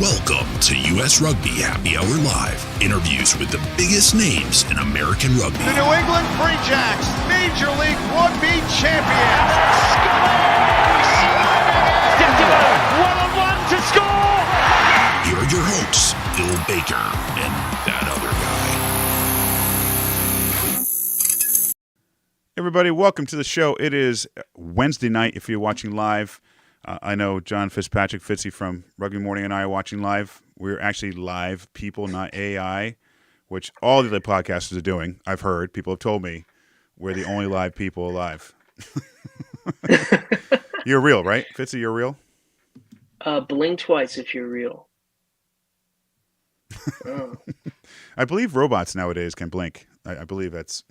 Welcome to US Rugby Happy Hour Live. Interviews with the biggest names in American rugby. The New England Free Jacks, Major League Rugby champions. One-on-one to score. Here are your hosts, Bill Baker and that other guy. Everybody, welcome to the show. It is Wednesday night if you're watching live. I know John Fitzpatrick, Fitzy from Rugby Morning and I are watching live. We're actually live people, not AI, which all the other podcasters are doing. I've heard. People have told me we're the only live people alive. You're real, right? Fitzy, you're real? Blink twice if you're real. Oh. I believe robots nowadays can blink. I believe that's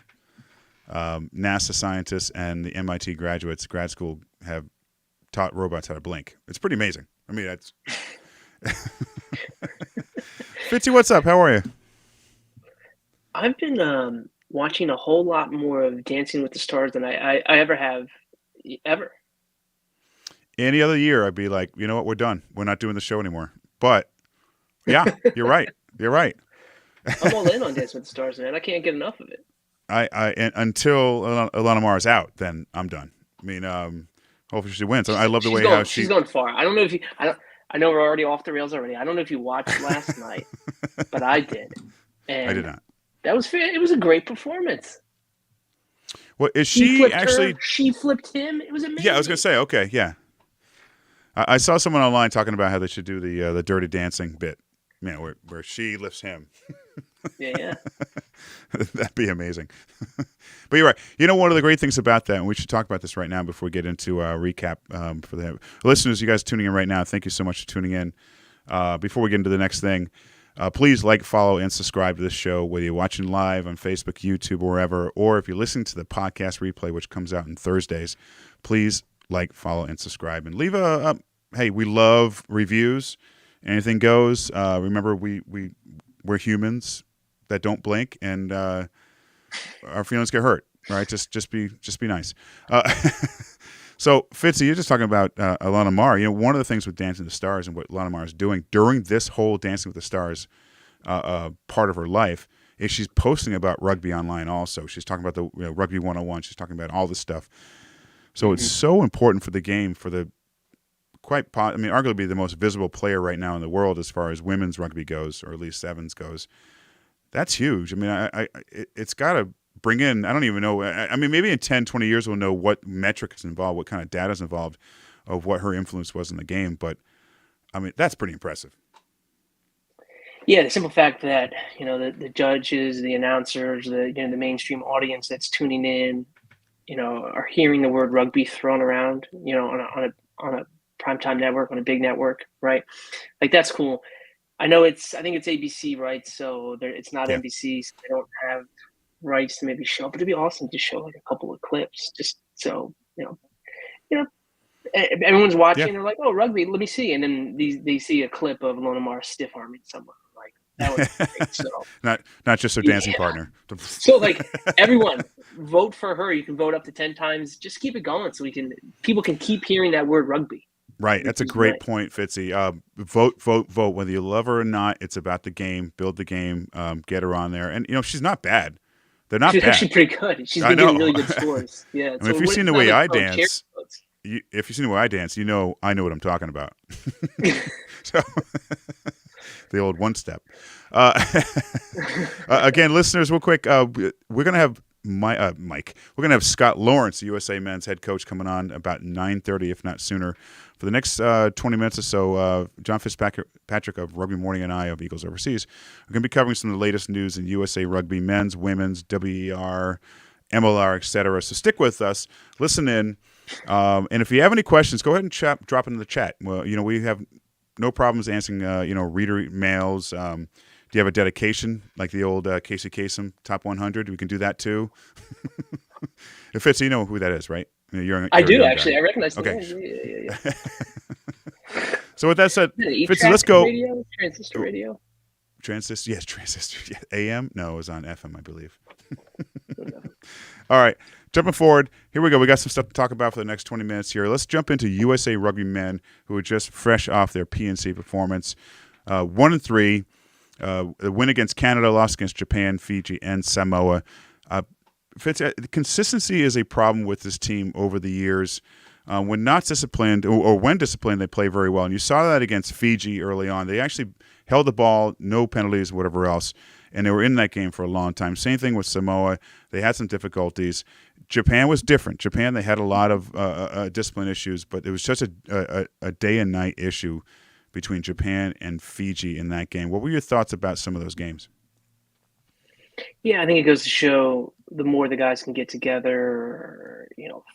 NASA scientists and the MIT graduates, grad school, have taught robots how to blink. It's pretty amazing. I mean, that's... Fitzy, what's up? How are you? I've been watching a whole lot more of Dancing with the Stars than I ever have, ever. Any other year, I'd be like, you know what? We're done. We're not doing the show anymore. But, yeah, you're right. You're right. I'm all in on Dancing with the Stars, man. I can't get enough of it. And until Ilana Mara's out, then I'm done. I mean, hopefully she wins. I love the way how she's going far. I don't know if you. I know we're already off the rails already. I don't know if you watched last night, but I did. And I did not. That was fair. It was a great performance. Well, is she actually? She flipped him. It was amazing. Yeah, I was gonna say. Okay, yeah. I saw someone online talking about how they should do the Dirty Dancing bit. Man, where she lifts him. Yeah. That'd be amazing. But you're right. You know, one of the great things about that, and we should talk about this right now before we get into a recap for the listeners, you guys tuning in right now, thank you so much for tuning in. Before we get into the next thing, please like, follow, and subscribe to this show, whether you're watching live on Facebook, YouTube, or wherever, or if you're listening to the podcast replay, which comes out on Thursdays, please like, follow, and subscribe. And leave hey, we love reviews. Anything goes. Remember, we're humans that don't blink, and our feelings get hurt. Right? Just be nice. So, Fitzy, you're just talking about Ilana Mara. You know, one of the things with Dancing with the Stars and what Ilana Mara is doing during this whole Dancing with the Stars part of her life is she's posting about rugby online. Also, she's talking about the Rugby 101. She's talking about all this stuff. So it's so important for the game, for the arguably the most visible player right now in the world as far as women's rugby goes, or at least sevens goes. That's huge. I mean, it's got to bring in, I don't even know, I mean, maybe in 10, 20 years we'll know what metric is involved, what kind of data is involved of what her influence was in the game. But, I mean, that's pretty impressive. Yeah, the simple fact that, the judges, the announcers, the mainstream audience that's tuning in, are hearing the word rugby thrown around, on a primetime network, on a big network, right? Like, that's cool. I think it's ABC, right? So it's not NBC, so they don't have rights to maybe show, but it'd be awesome to show like a couple of clips, just so, everyone's watching, They're like, oh, rugby, let me see. And then they see a clip of Ilana Mara stiff arming someone. Like, that was great. So not just her dancing partner. So like, everyone vote for her. You can vote up to 10 times. Just keep it going so people can keep hearing that word rugby. Right. That's a great point, Fitzy. Vote. Whether you love her or not, it's about the game. Build the game. Get her on there. And, she's not bad. They're not bad. She's actually pretty good. She's been getting really good scores. Yeah. I mean, if you've seen the way I dance, I know what I'm talking about. So, the old one step. Again, listeners, real quick, we're going to have Mike. We're going to have Scott Lawrence, the USA men's head coach, coming on about 9:30, if not sooner. For the next 20 minutes or so, John Fitzpatrick of Rugby Morning and I of Eagles Overseas are going to be covering some of the latest news in USA Rugby, men's, women's, WER, MLR, etc. So stick with us, listen in, and if you have any questions, go ahead and drop into the chat. Well, we have no problems answering, reader mails. Do you have a dedication like the old Casey Kasem Top 100? We can do that too. If it's, you know who that is, right? I do actually. Guy. I recognize. Okay. Yeah. So with that said, Fitzy, let's go. Transistor radio. Transistor, yes, transistor. Yeah. AM? No, it was on FM, I believe. All right, jumping forward. Here we go. We got some stuff to talk about for the next 20 minutes here. Let's jump into USA Rugby men who are just fresh off their PNC performance. 1-3. The win against Canada, loss against Japan, Fiji, and Samoa. Fitz, consistency is a problem with this team over the years. When not disciplined, or when disciplined, they play very well. And you saw that against Fiji early on. They actually held the ball, no penalties, whatever else, and they were in that game for a long time. Same thing with Samoa. They had some difficulties. Japan was different. Japan, they had a lot of discipline issues, but it was just a day and night issue between Japan and Fiji in that game. What were your thoughts about some of those games? Yeah, I think it goes to show the more the guys can get together,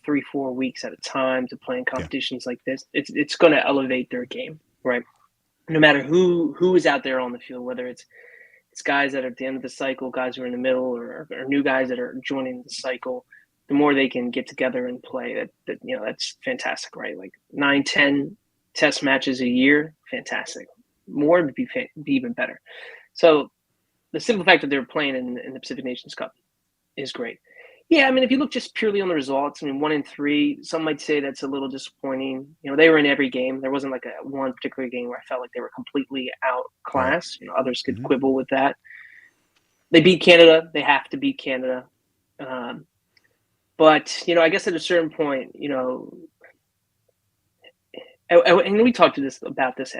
3-4 weeks at a time to play in competitions like this, it's going to elevate their game, right? No matter who is out there on the field, whether it's guys that are at the end of the cycle, guys who are in the middle, or new guys that are joining the cycle, the more they can get together and play, that's fantastic, right? Like 9-10 test matches a year, fantastic. More would be even better. So the simple fact that they're playing in the Pacific Nations Cup is great. Yeah, I mean, if you look just purely on the results, 1-3, some might say that's a little disappointing. They were in every game. There wasn't like one particular game where I felt like they were completely outclassed. Right. Others could quibble with that. They beat Canada. They have to beat Canada. But, I guess at a certain point, and we talked about this.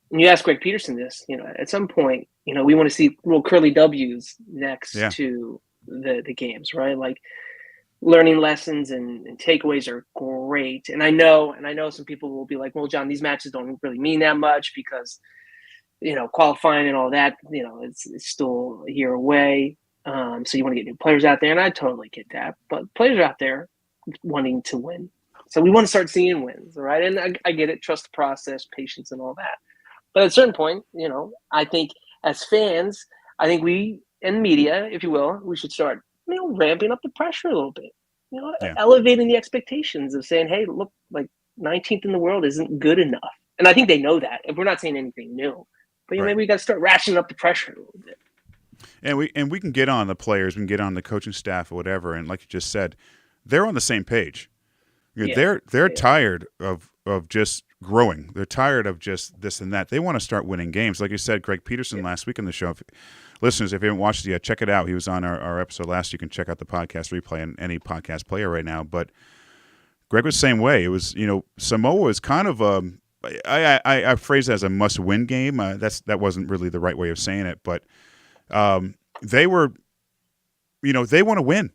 When you ask Greg Peterson this, at some point, we want to see little curly W's next to the games, right? Like learning lessons and takeaways are great. And I know some people will be like, well, John, these matches don't really mean that much because, qualifying and all that, it's still a year away. So you want to get new players out there, and I totally get that. But players are out there wanting to win. So we want to start seeing wins, right? And I get it, trust the process, patience, and all that. But at a certain point, I think as fans, I think we, and media, if you will, we should start, ramping up the pressure a little bit. Elevating the expectations of saying, hey, look, like 19th in the world isn't good enough. And I think they know that. If we're not saying anything new. But maybe we got to start ratcheting up the pressure a little bit. And we can get on the players, we can get on the coaching staff or whatever, and like you just said, they're on the same page. They're tired of just growing. They're tired of just this and that. They want to start winning games. Like you said, Greg Peterson last week on the show. Listeners, if you haven't watched it yet, check it out. He was on our episode last. You can check out the podcast replay on any podcast player right now. But Greg was the same way. It was, Samoa was kind of I phrase it as a must-win game. That wasn't really the right way of saying it, but they were, they want to win.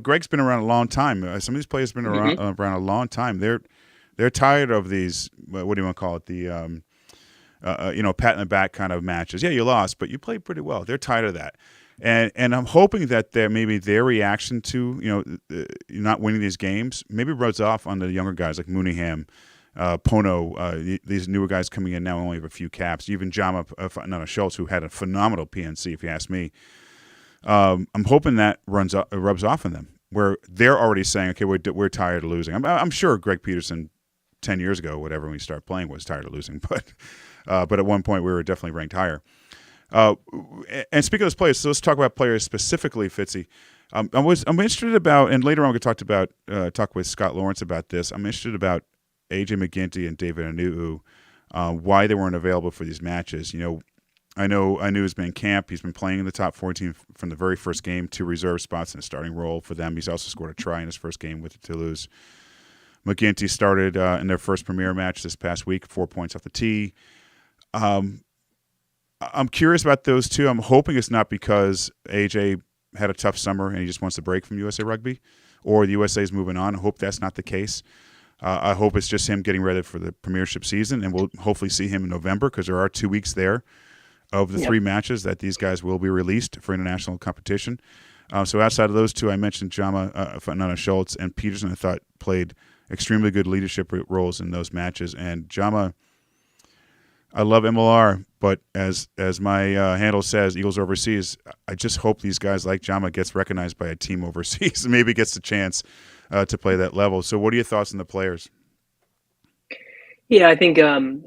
Greg's been around a long time. Some of these players have been around a long time. They're tired of these. What do you want to call it? The pat in the back kind of matches. Yeah, you lost, but you played pretty well. They're tired of that, and I'm hoping that maybe their reaction to not winning these games maybe rubs off on the younger guys like Mooneyham, Pono, these newer guys coming in now only have a few caps. Even Jama Schultz, who had a phenomenal PNC, if you ask me. I'm hoping that rubs off on them, where they're already saying, okay, we're tired of losing. I'm sure Greg Peterson 10 years ago, whatever, when we started playing, was tired of losing, but at one point we were definitely ranked higher. And speaking of those players, so let's talk about players specifically, Fitzy. I'm interested about, and later on we could talk with Scott Lawrence about this. I'm interested about AJ McGinty and David Anu'u, why they weren't available for these matches. I know he's been in camp. He's been playing in the top 14 from the very first game, 2 reserve spots in a starting role for them. He's also scored a try in his first game with Toulouse. McGinty started in their first premier match this past week, 4 points off the tee. I'm curious about those two. I'm hoping it's not because AJ had a tough summer and he just wants to break from USA Rugby, or the USA is moving on. I hope that's not the case. I hope it's just him getting ready for the premiership season, and we'll hopefully see him in November because there are 2 weeks there of the 3 matches that these guys will be released for international competition. So outside of those 2, I mentioned Jama Schultz and Peterson, I thought played extremely good leadership roles in those matches. And Jama, I love MLR, but as my handle says, Eagles Overseas, I just hope these guys like Jama gets recognized by a team overseas and maybe gets the chance to play that level. So what are your thoughts on the players? Yeah, I think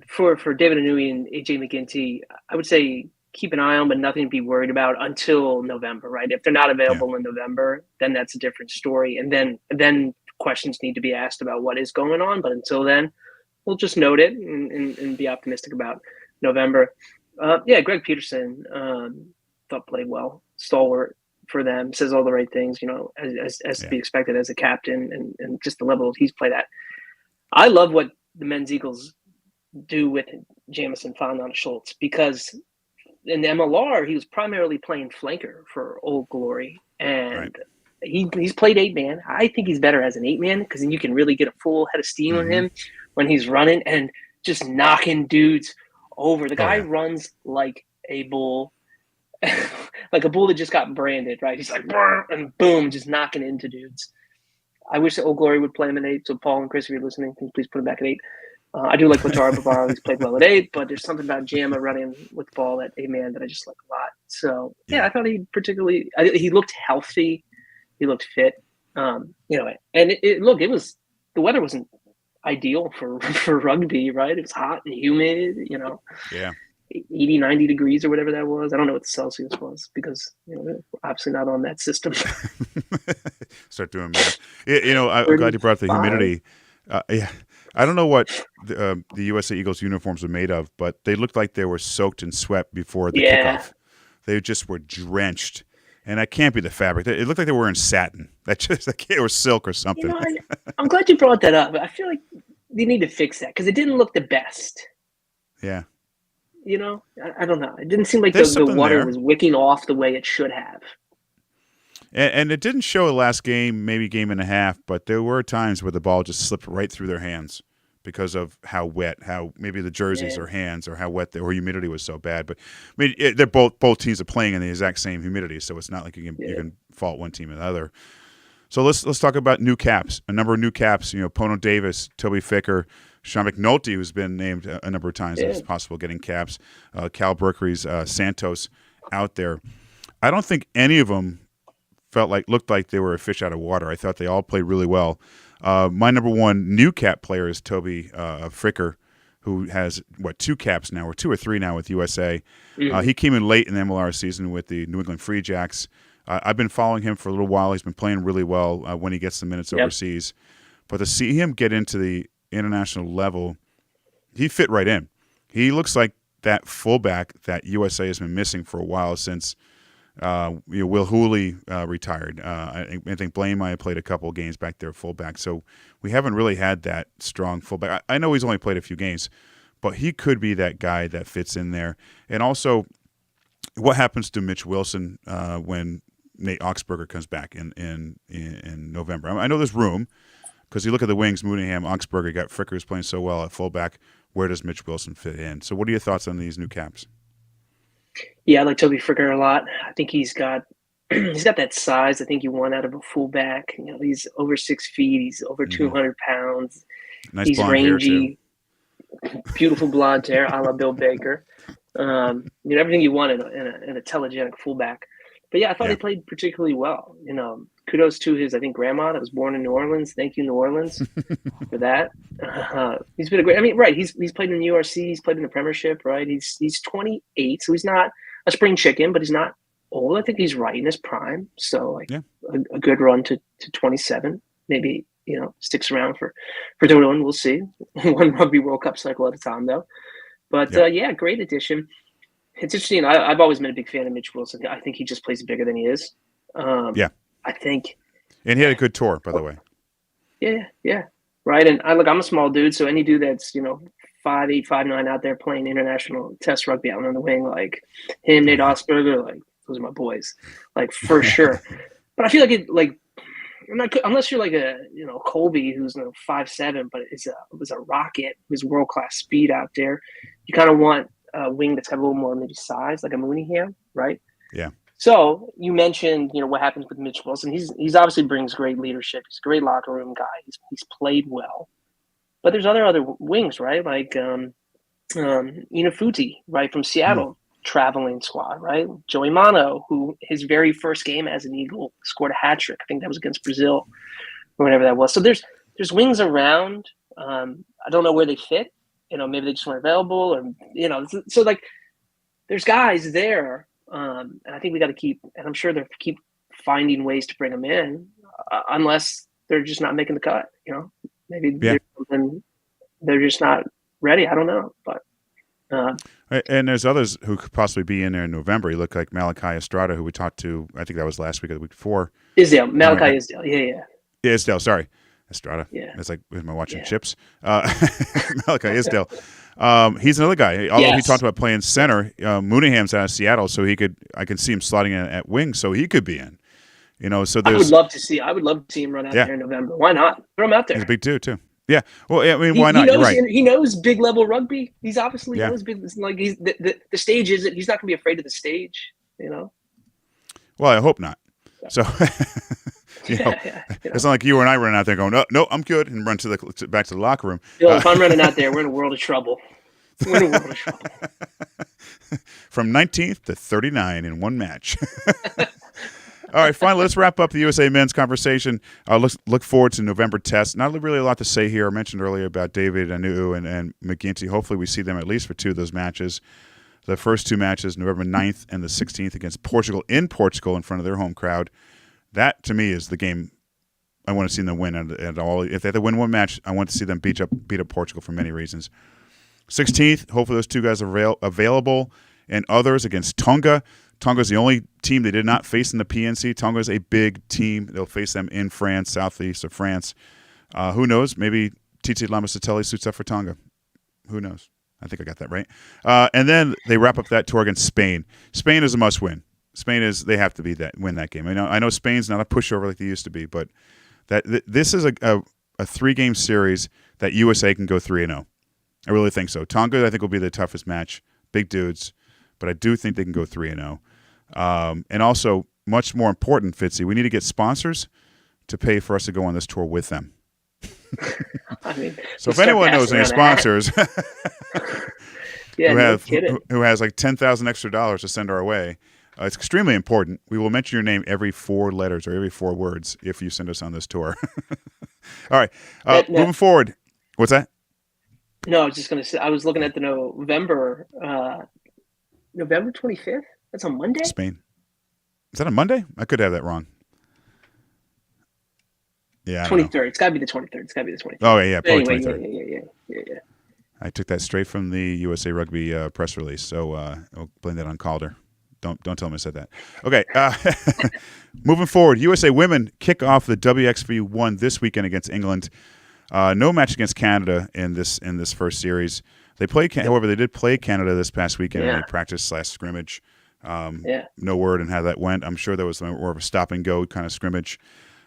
for David Anu'u and AJ McGinty, I would say keep an eye on, but nothing to be worried about until November, right? If they're not available in November, then that's a different story. And then questions need to be asked about what is going on. But until then, we'll just note it and be optimistic about November. Greg Peterson thought played well, stalwart for them, says all the right things, as to be expected as a captain and just the level he's played at. I love what the men's Eagles do with Jamison Fondon Schultz, because in the MLR he was primarily playing flanker for Old Glory, and he's played 8-man. I think he's better as an 8-man, because then you can really get a full head of steam on him when he's running and just knocking dudes over. The guy runs like a bull, like a bull that just got branded, right? He's like, and boom, just knocking into dudes. I wish Old Glory would play him at 8. So Paul and Chris, if you're listening, please put him back at 8. I do like Latara Bavaro. He's played well at 8, but there's something about Jamma running with the ball at 8-man that I just like a lot. So I thought he looked healthy. He looked fit. And it was, the weather wasn't ideal for rugby, right? It was hot and humid, 80, 90 degrees or whatever that was. I don't know what the Celsius was, because we're obviously not on that system. Start doing math. I'm glad you brought up the humidity. I don't know what the USA Eagles uniforms were made of, but they looked like they were soaked in sweat before the kickoff. They just were drenched. And that can't be the fabric. It looked like they were in satin. Or silk or something. I'm glad you brought that up. I feel like they need to fix that, because it didn't look the best. Yeah. I don't know. It didn't seem like the water was wicking off the way it should have. And it didn't show the last game, maybe game and a half, but there were times where the ball just slipped right through their hands because of how wet, how maybe the jerseys or hands, or how wet or humidity was so bad. But I mean, they're both teams are playing in the exact same humidity, so it's not like you can fault one team or the other. So let's talk about new caps. A number of new caps. Pono Davis, Toby Ficker, Sean McNulty, who's been named a number of times as possible getting caps. Cal Berkery's Santos out there. I don't think any of them looked like they were a fish out of water. I thought they all played really well. My number one new cap player is Toby Ficker, who has 2 caps now, or 2 or 3 now with USA. He came in late in the MLR season with the New England Free Jacks. I've been following him for a little while. He's been playing really well when he gets the minutes overseas. But to see him get into the international level, he fit right in. He looks like that fullback that USA has been missing for a while since Will Hooley retired. I think Blaine might have played a couple of games back there fullback. So we haven't really had that strong fullback. I know he's only played a few games, but he could be that guy that fits in there. And also, what happens to Mitch Wilson when Nate Oxberger comes back in November? I know there's room, because you look at the wings, Mooneyham, Oxberger, got Frickers playing so well at fullback. Where does Mitch Wilson fit in? So what are your thoughts on these new caps? Yeah, I like Toby Fricker a lot. I think he's got that size I think you want out of a fullback. He's over 6 feet. He's over 200 pounds. Nice he's blonde rangy, hair too. Beautiful blonde hair, a la Bill Baker. Everything you want in a telegenic fullback. But yeah, I thought he played particularly well. Kudos to his, I think, grandma that was born in New Orleans. Thank you, New Orleans, for that. He's been a great. He's played in the URC. He's played in the Premiership, right? He's 28, so he's not a spring chicken, but he's not old. I think he's right in his prime. So a good run to 27. Maybe sticks around for Dortmund. We'll see. One Rugby World Cup cycle at a time, though. But great addition. It's interesting. I've always been a big fan of Mitch Wilson. I think he just plays bigger than he is. I think. And he had a good tour, by the way. Yeah. Right. And I'm a small dude, so any dude that's 5'8", 5'9" out there playing international test rugby out on the wing, like him, Nate Osberger, like those are my boys, like for sure. But I feel like unless you're like a Colby who's 5'7", but was a rocket, who's world class speed out there. You kind of want a wing that's got a little more maybe size, like a Mooneyham, right? Yeah. So you mentioned, what happens with Mitch Wilson. He's obviously brings great leadership. He's a great locker room guy. He's played well, but there's other wings, right? Like Inafuti, right, from Seattle, traveling squad, right? Joey Mano, who his very first game as an Eagle scored a hat trick. I think that was against Brazil, or whatever that was. So there's wings around. I don't know where they fit. Maybe they just weren't available, or so like there's guys there. And I think we got to keep, and I'm sure they'll keep finding ways to bring them in, unless they're just not making the cut. Maybe they're just not ready. I don't know, but And there's others who could possibly be in there in November. You look like Malachi Estrada, who we talked to, I think that was last week or the week before. Malachi Isdale. Yeah. Yeah, Isdale, sorry. Estrada. Yeah. It's like, am I watching Chips? Malachi Isdale. He's another guy. Although he talked about playing center, Mooneyham's out of Seattle, so I can see him slotting in at wing, so he could be in. So there's. I would love to see him run out there in November. Why not? Throw him out there. He's a big dude too. Yeah. Well, I mean, why not? He knows big level rugby. He's obviously knows big. Like the stage isn't. He's not going to be afraid of the stage. Well, I hope not. So. It's not like you and I running out there going, no, I'm good, and run back to the locker room. If I'm running out there, we're in a world of trouble. From 19th to 39 in one match. All right, finally, let's wrap up the USA men's conversation. Look forward to November test. Not really a lot to say here. I mentioned earlier about David Anu and McGinty. Hopefully we see them at least for 2 of those matches. The first 2 matches, November 9th and the 16th against Portugal in front of their home crowd. That, to me, is the game I want to see them win. And all. If they have to win one match, I want to see them beat up Portugal for many reasons. 16th, hopefully those 2 guys are available. And others against Tonga. Tonga's the only team they did not face in the PNC. Tonga's a big team. They'll face them in France, southeast of France. Who knows? Maybe Titi Lamasatelli suits up for Tonga. Who knows? I think I got that right. And then they wrap up that tour against Spain. Spain is a must-win. They have to win that game. I know Spain's not a pushover like they used to be, but this is a 3-game series that USA can go 3-0. I really think so. Tonga, I think, will be the toughest match. Big dudes, but I do think they can go 3-0. And also, much more important, Fitzy, we need to get sponsors to pay for us to go on this tour with them. So if anyone knows any sponsors who has like $10,000 extra to send our way, it's extremely important. We will mention your name every 4 letters or every 4 words if you send us on this tour. All right. Moving forward. What's that? No, I was just going to say, I was looking at the November 25th. That's on Monday? Spain. Is that a Monday? I could have that wrong. Yeah. 23rd. It's got to be the 23rd. Oh, yeah. Probably anyway, 23rd. Yeah. I took that straight from the USA Rugby press release, so I'll blame that on Calder. Don't tell him I said that. Okay. Moving forward, USA women kick off the WXV1 this weekend against England. No match against Canada in this first series. However, they did play Canada this past weekend in a practice/scrimmage. No word on how that went. I'm sure there was more of a stop and go kind of scrimmage.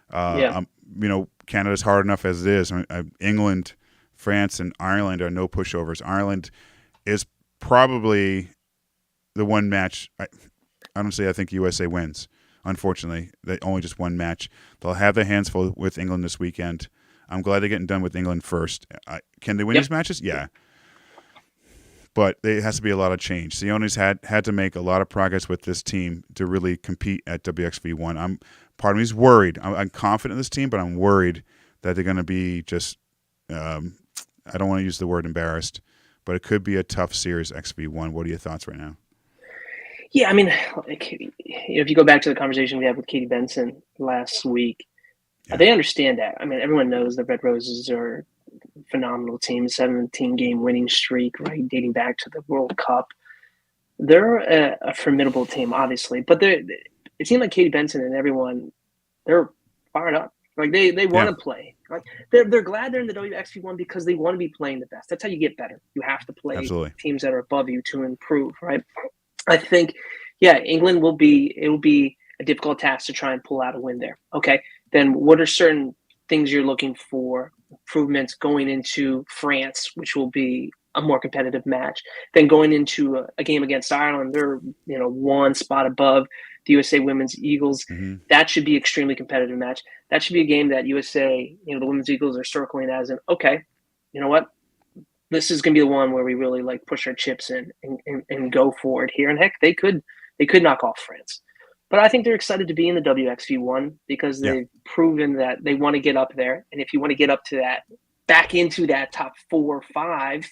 Canada's hard enough as it is. England, France, and Ireland are no pushovers. Ireland is probably the one match. Honestly, I think USA wins. Unfortunately, they only just one match. They'll have their hands full with England this weekend. I'm glad they're getting done with England first. Can they win these matches? Yeah. But there has to be a lot of change. Sione's had to make a lot of progress with this team to really compete at WXV1. Part of me is worried. I'm confident in this team, but I'm worried that they're going to be just I don't want to use the word embarrassed, but it could be a tough series, XV1. What are your thoughts right now? Yeah, I mean, if you go back to the conversation we had with Katie Benson last week, they understand that. I mean, everyone knows the Red Roses are a phenomenal team, 17-game winning streak, right, dating back to the World Cup. They're a formidable team, obviously, but it seemed like Katie Benson and everyone, they're fired up. Like they want to play. Like they're glad they're in the WXV1 because they want to be playing the best. That's how you get better. You have to play teams that are above you to improve, right? I think, England will be a difficult task to try and pull out a win there. Okay, then what are certain things you're looking for, improvements going into France, which will be a more competitive match, then going into a game against Ireland? They're one spot above the USA Women's Eagles. Mm-hmm. That should be extremely competitive match. That should be a game that USA, the Women's Eagles are circling as an, okay, you know what? This is going to be the one where we really push our chips in and go for it here. And heck, they could knock off France. But I think they're excited to be in the WXV1 because they've proven that they want to get up there. And if you want to get up to that, back into that top 4 or 5,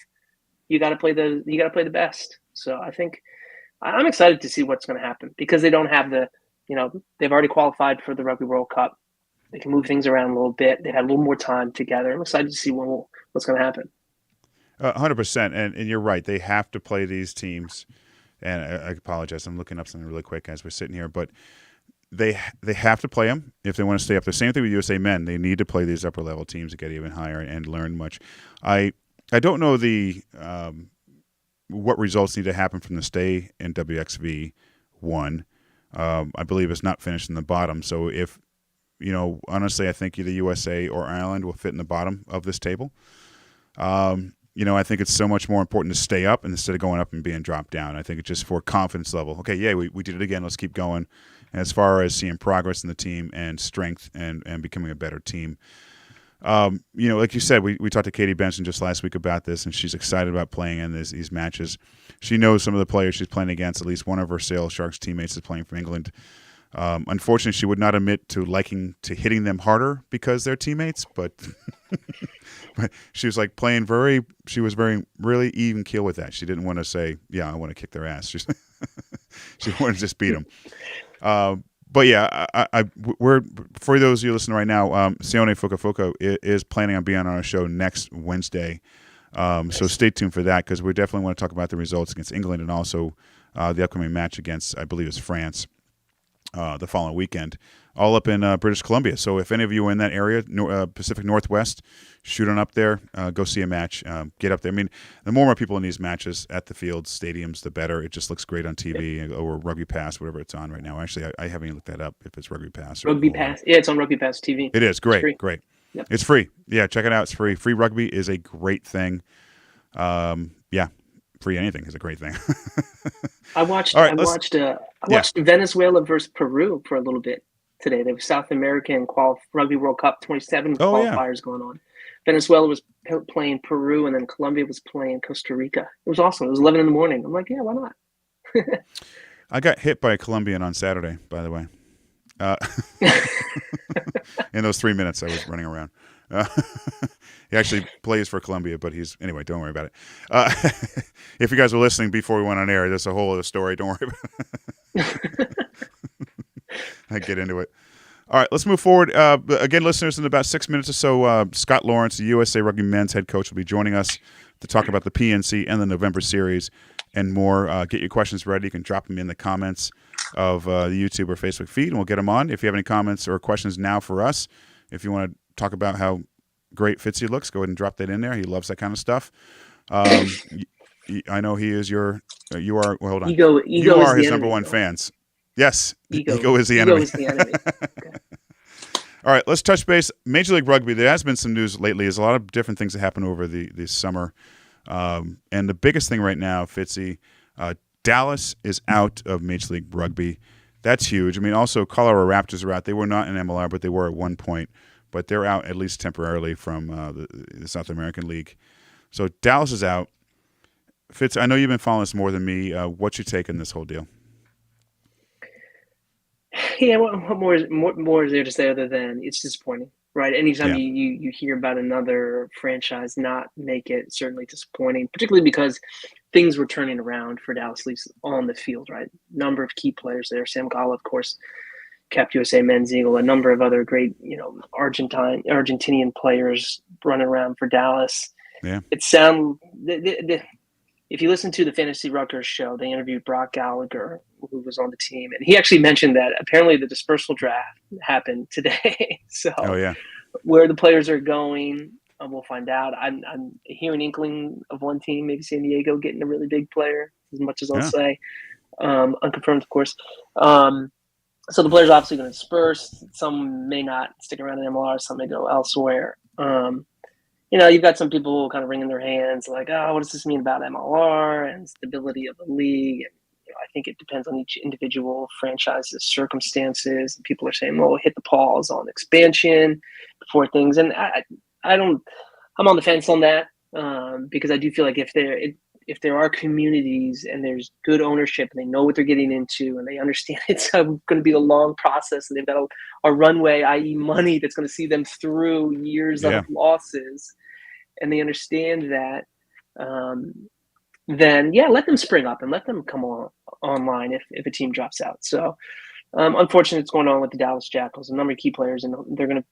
you got to play the best. So I think I'm excited to see what's going to happen because they don't have they've already qualified for the Rugby World Cup. They can move things around a little bit. They've had a little more time together. I'm excited to see what's going to happen. 100%. And you're right. They have to play these teams. And I apologize. I'm looking up something really quick as we're sitting here, but they have to play them if they want to stay up. The same thing with USA men. They need to play these upper level teams to get even higher and learn much. I don't know what results need to happen from the stay in WXV one. I believe it's not finished in the bottom. So if honestly, I think either USA or Ireland will fit in the bottom of this table. I think it's so much more important to stay up instead of going up and being dropped down. I think it's just for confidence level. Okay, yeah, we did it again. Let's keep going. And as far as seeing progress in the team and strength and becoming a better team. Like you said, we talked to Katie Benson just last week about this, and she's excited about playing in these matches. She knows some of the players she's playing against. At least one of her Sale Sharks teammates is playing for England. Unfortunately, she would not admit to liking to hitting them harder because they're teammates, but but she was like she was really even keel with that. She didn't want to say, yeah, I want to kick their ass. She wanted to just beat them. But yeah, we're for those of you listening right now, Sione Fukafuka is planning on being on our show next Wednesday. So stay tuned for that because we definitely want to talk about the results against England and also the upcoming match against, I believe it's France. The following weekend, all up in British Columbia. So if any of you are in that area, Pacific Northwest, shoot on up there, go see a match, get up there. I mean, the more people in these matches at the fields, stadiums, the better. It just looks great on TV or Rugby Pass, whatever it's on right now. Actually, I haven't even looked that up if it's Rugby Pass. Rugby Pass. Yeah, it's on Rugby Pass TV. It is. Great. Great. Yep. It's free. Yeah, check it out. It's free. Free rugby is a great thing. Free anything is a great thing. I watched Venezuela versus Peru for a little bit today. There was South American Rugby World Cup 27 qualifiers going on. Venezuela was playing Peru, and then Colombia was playing Costa Rica. It was awesome. It was 11 in the morning. I'm like, yeah, why not? I got hit by a Colombian on Saturday, by the way. In those 3 minutes I was running around. He actually plays for Colombia, but anyway, don't worry about it. If you guys were listening before we went on air, there's a whole other story. Don't worry about it. I get into it. All right, let's move forward. Again, listeners, in about 6 minutes or so, Scott Lawrence, the USA Rugby men's head coach, will be joining us to talk about the PNC and the November series and more. Get your questions ready. You can drop them in the comments of the YouTube or Facebook feed, and we'll get them on. If you have any comments or questions now for us, if you want to talk about how great Fitzy looks, go ahead and drop that in there. He loves that kind of stuff. I know he is you are, well, hold on. Ego you are his enemy, number one fans. Yes. Ego is the enemy. enemy. Is the enemy. Okay. All right, let's touch base. Major League Rugby, there has been some news lately. There's a lot of different things that happen over the summer. And the biggest thing right now, Fitzy, Dallas is out of Major League Rugby. That's huge. I mean, also Colorado Raptors are out. They were not in MLR, but they were at one point. But they're out at least temporarily from the South American League. So Dallas is out. Fitz, I know you've been following this more than me. What's your take on this whole deal? Yeah, what more is there to say other than it's disappointing, right? Anytime you hear about another franchise not make it, certainly disappointing, particularly because things were turning around for Dallas, at least on the field, right? Number of key players there. Sam Gala, of course, kept USA men's eagle. A number of other great, Argentinian players running around for Dallas. Yeah, if you listen to the Fantasy Rutgers show, they interviewed Brock Gallagher, who was on the team, and he actually mentioned that apparently the dispersal draft happened today. So where the players are going, we'll find out. I'm hearing inkling of one team, maybe San Diego, getting a really big player, as much as I'll say. Unconfirmed, of course. So the players are obviously going to disperse. Some may not stick around in MLR. Some may go elsewhere. You've got some people kind of wringing their hands like, what does this mean about MLR and stability of the league? And, I think it depends on each individual franchise's circumstances. People are saying, well, hit the pause on expansion before things. And I'm on the fence on that because I do feel like if there are communities and there's good ownership and they know what they're getting into and they understand it's going to be a long process and they've got a runway, i.e. money that's going to see them through years of losses, and they understand that, then let them spring up and let them come online if a team drops out. So unfortunately, it's going on with the Dallas Jackals, a number of key players, and they're going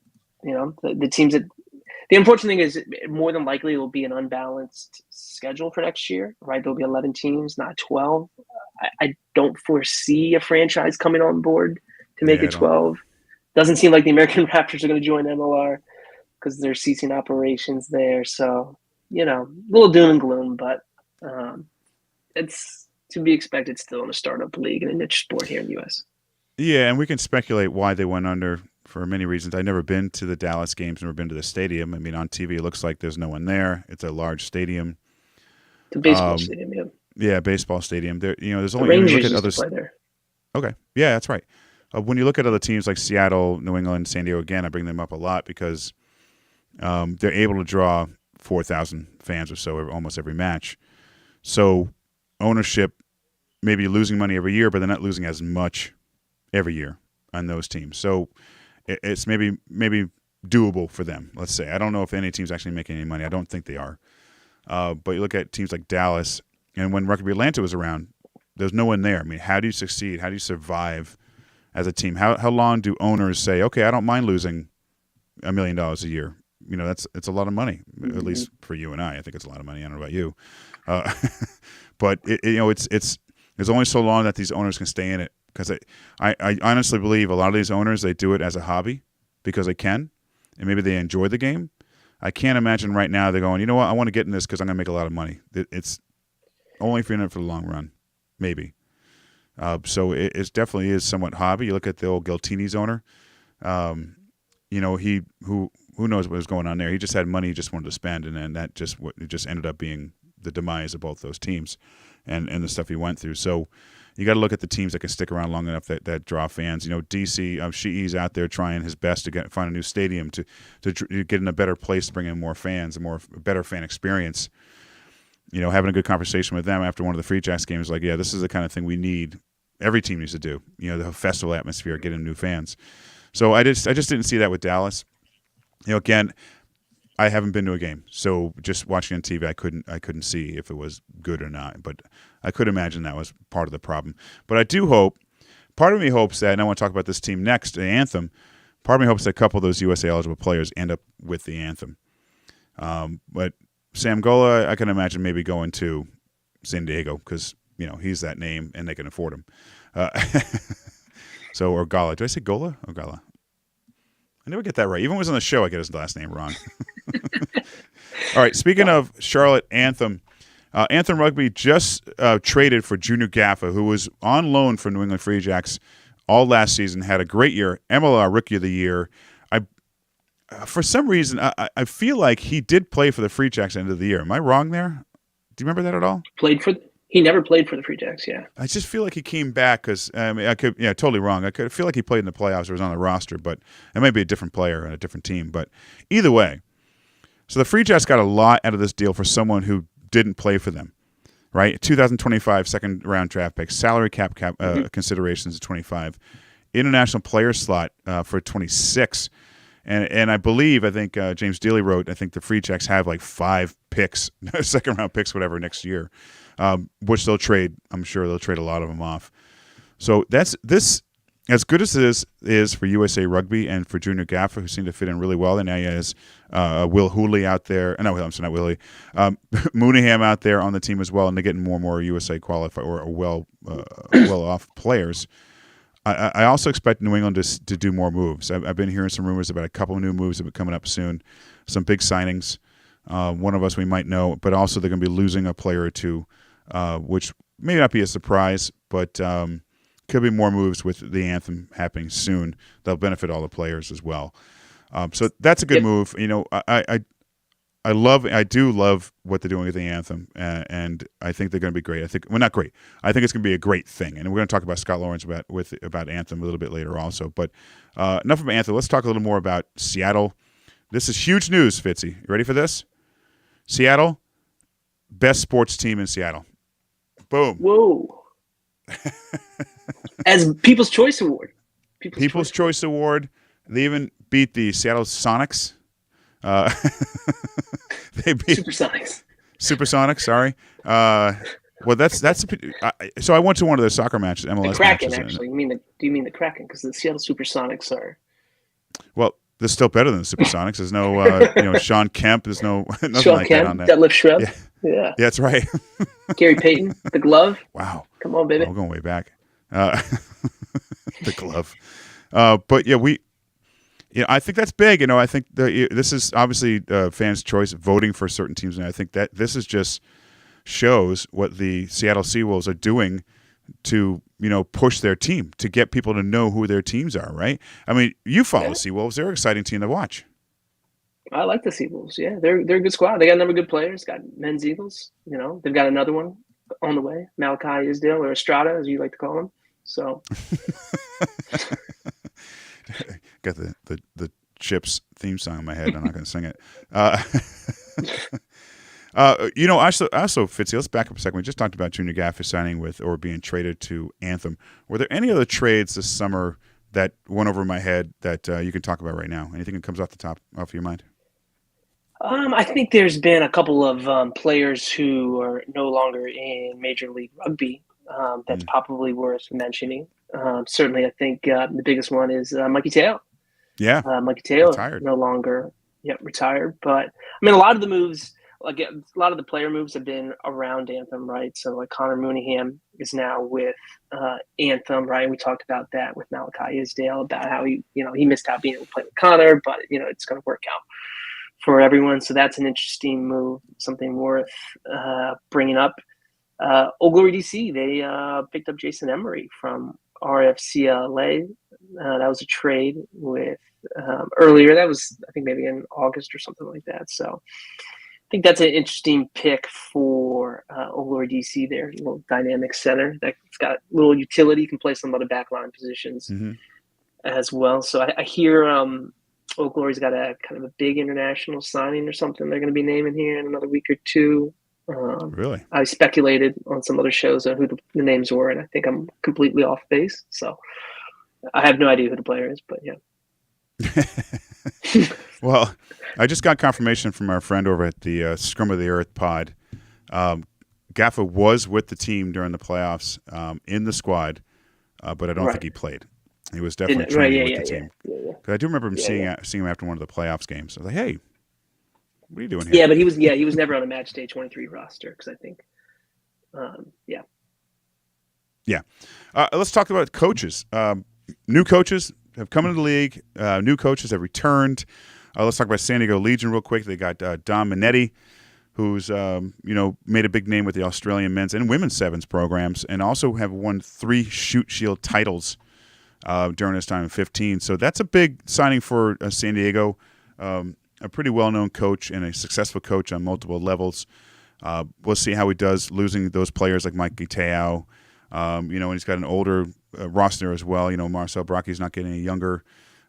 to, the The unfortunate thing is, more than likely, it will be an unbalanced schedule for next year, right? There'll be 11 teams, not 12. I don't foresee a franchise coming on board to make it 12. Doesn't seem like the American Raptors are going to join MLR because they're ceasing operations there. So, a little doom and gloom, but it's to be expected still in a startup league and a niche sport here in the U.S. Yeah, and we can speculate why they went under for many reasons. I've never been to the Dallas games, never been to the stadium. I mean, on TV, it looks like there's no one there. It's a large stadium. It's a baseball stadium, yeah. Yeah, baseball stadium. There, there's only. The Rangers look at used to play there. Okay, yeah, that's right. When you look at other teams like Seattle, New England, San Diego, again, I bring them up a lot because they're able to draw 4,000 fans or so almost every match. So ownership may be losing money every year, but they're not losing as much every year on those teams. So it's maybe doable for them, let's say. I don't know if any team's actually making any money. I don't think they are. But you look at teams like Dallas, and when Rugby Atlanta was around, there's no one there. I mean, how do you succeed? How do you survive as a team? How long do owners say, okay, I don't mind losing $1 million a year? It's a lot of money, at least for you and I. I think it's a lot of money. I don't know about you. But it's there's only so long that these owners can stay in it. Because I honestly believe a lot of these owners, they do it as a hobby because they can, and maybe they enjoy the game. I can't imagine right now they're going, you know what, I want to get in this because I'm going to make a lot of money. It's only if you're in it for the long run, maybe. So it definitely is somewhat hobby. You look at the old Giltini's owner. Who knows what was going on there. He just had money he just wanted to spend, and then that just ended up being the demise of both those teams and the stuff he went through. So you got to look at the teams that can stick around long enough that draw fans. DC, Sheehy's out there trying his best to find a new stadium to get in a better place to bring in more fans, a better fan experience. Having a good conversation with them after one of the Free Jacks games, like, yeah, this is the kind of thing we need. Every team needs to do. The festival atmosphere, getting new fans. So I just didn't see that with Dallas. Again, I haven't been to a game, so just watching on TV, I couldn't see if it was good or not. But I could imagine that was part of the problem. But I do hope. Part of me hopes that, and I want to talk about this team next, the Anthem. Part of me hopes that a couple of those USA eligible players end up with the Anthem. But Sam Gola, I can imagine maybe going to San Diego because he's that name and they can afford him. Or Gala. Did I say Gola or Gala? I never get that right. Even when he was on the show, I get his last name wrong. All right. Speaking of Charlotte Anthem, Anthem Rugby just traded for Junior Gaffa, who was on loan for New England Free Jacks all last season, had a great year, MLR Rookie of the Year. For some reason, I feel like he did play for the Free Jacks end of the year. Am I wrong there? Do you remember that at all? He never played for the Free Jacks, yeah. I just feel like he came back because, totally wrong. I could feel like he played in the playoffs or was on the roster, but it might be a different player on a different team. But either way, so the Free Jacks got a lot out of this deal for someone who didn't play for them, right? 2025 second-round draft pick, salary cap considerations of 25, international player slot for 26. And I think James Dealey wrote, I think the Free Jacks have like 5 picks, second-round picks, whatever, next year, which they'll trade. I'm sure they'll trade a lot of them off. So that's this. As good as this is for USA Rugby and for Junior Gaffa, who seem to fit in really well, and now he has Will Hooley out there. No, I'm sorry, not Willie. Mooneyham out there on the team as well, and they're getting more and more USA qualified or well-off players. I also expect New England to do more moves. I've been hearing some rumors about a couple of new moves that are coming up soon, some big signings. One of us we might know, but also they're going to be losing a player or two, which may not be a surprise, but could be more moves with the Anthem happening soon. They'll benefit all the players as well. So that's a good move. I do love what they're doing with the Anthem, and I think they're going to be great. Not great. I think it's going to be a great thing, and we're going to talk about Scott Lawrence about Anthem a little bit later also. But enough of Anthem. Let's talk a little more about Seattle. This is huge news, Fitzy. You ready for this? Seattle, best sports team in Seattle. Boom. Whoa. As People's Choice Award. People's Choice Award. They even beat the Seattle Sonics. They beat Supersonics. Sorry. Well, that's. So I went to one of their soccer matches, MLS the Kraken, matches. Actually, do you mean the Kraken? Because the Seattle Supersonics are. Well, They're still better than the Supersonics. There's no, Sean Kemp. There's no nothing Sean like Kemp, that on there. Detlef Schrempf. Yeah. Yeah. That's right. Gary Payton, the glove. Wow. Come on, baby. We're going way back. The glove. But yeah, I think that's big. I think this is obviously fans' choice voting for certain teams, and I think that this is just shows what the Seattle Seawolves are doing to push their team, to get people to know who their teams are. Right? I mean, you follow Seawolves; they're an exciting team to watch. I like the Seawolves. Yeah, they're a good squad. They got a number of good players. Got men's Eagles. They've got another one on the way, Malachi Isdale, or Estrada, as you like to call him. So. Got the Chips theme song in my head. I'm not going to sing it. Also, Fitzy, let's back up a second. We just talked about Junior Gaffer signing with or being traded to Anthem. Were there any other trades this summer that went over my head that you can talk about right now? Anything that comes off your mind? I think there's been a couple of players who are no longer in Major League Rugby. That's probably worth mentioning. Certainly, I think the biggest one is Mikey Taylor. Yeah, Mikey Taylor retired. No longer retired. But I mean, a lot of the moves, a lot of the player moves have been around Anthem, right? So like Connor Mooneyham is now with Anthem, right? We talked about that with Malachi Isdale about how he missed out being able to play with Connor, but it's going to work out for everyone. So that's an interesting move, something worth bringing up. Old Glory DC, they picked up Jason Emery from RFCLA. That was a trade with earlier. That was, I think, maybe in August or something like that. So I think that's an interesting pick for Old Glory DC there. A little dynamic center that's got a little utility, can play some other backline positions as well. So I hear Old Glory's got a kind of a big international signing or something they're going to be naming here in another week or two. Really? I speculated on some other shows on who the names were, and I think I'm completely off base. So I have no idea who the player is, but yeah. Well, I just got confirmation from our friend over at the Scrum of the Earth pod. Gaffa was with the team during the playoffs in the squad, but I don't think he played. He was definitely training with the team. Because I do remember him seeing him after one of the playoffs games. I was like, hey, what are you doing here? Yeah, but he was never on a match day 23 roster because I think, let's talk about coaches. New coaches have come into the league. New coaches have returned. Let's talk about San Diego Legion real quick. They got Dom Minetti, who's made a big name with the Australian men's and women's sevens programs, and also have won 3 Shoot Shield titles during his time in 15. So that's a big signing for San Diego. A pretty well-known coach and a successful coach on multiple levels. We'll see how he does losing those players like Mike Gitao. And he's got an older roster as well. Marcel Brocky's not getting any younger.